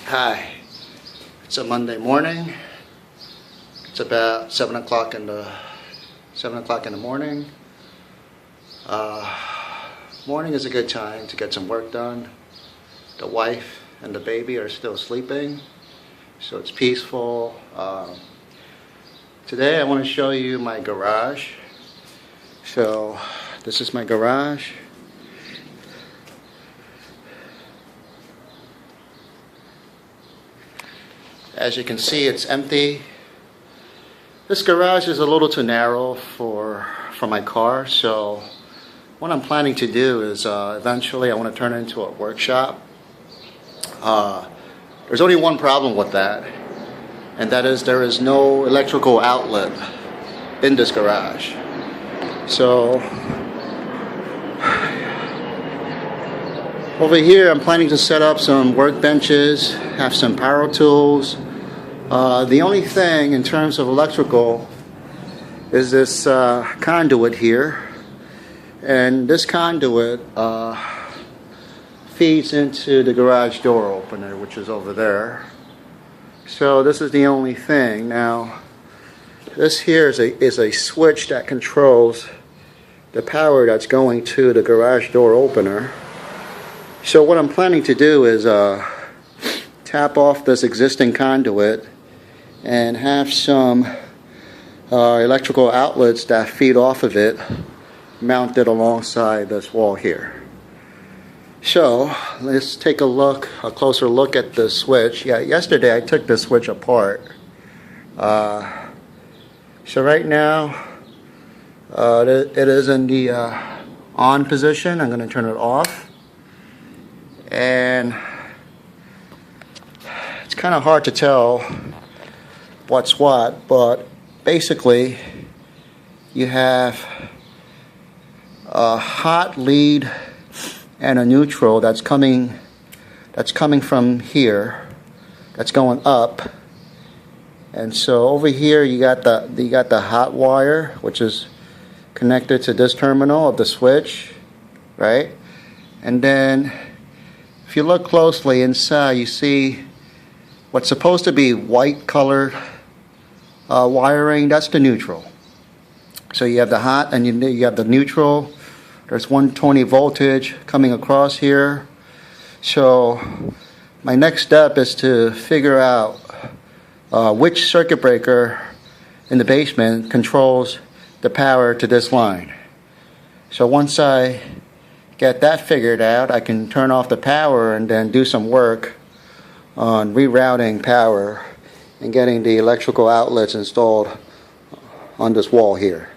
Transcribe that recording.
Hi, it's a Monday morning. It's about 7 o'clock in the morning. Morning is a good time to get some work done. The wife and the baby are still sleeping, so it's peaceful. Today I want to show you my garage. So this is my garage. As you can see, it's empty. This garage is a little too narrow for my car, so what I'm planning to do is eventually I want to turn it into a workshop. There's only one problem with that, and that is there is no electrical outlet in this garage. So over here I'm planning to set up some workbenches, have some power tools. The only thing in terms of electrical is this conduit here, and this conduit feeds into the garage door opener, which is over there. So this is the only thing. Now this here is a switch that controls the power that's going to the garage door opener. So what I'm planning to do is tap off this existing conduit and have some electrical outlets that feed off of it mounted alongside this wall here. So let's take a closer look at the switch. Yesterday I took this switch apart. So right now it is in the on position. I'm going to turn it off, and it's kind of hard to tell what's what, but basically you have a hot lead and a neutral that's coming from here, that's going up. And so over here you got the hot wire, which is connected to this terminal of the switch, right? And then if you look closely inside, you see what's supposed to be white colored wiring. That's the neutral. So you have the hot and you have the neutral. There's 120 voltage coming across here. So my next step is to figure out which circuit breaker in the basement controls the power to this line. So once I get that figured out, I can turn off the power and then do some work on rerouting power and getting the electrical outlets installed on this wall here.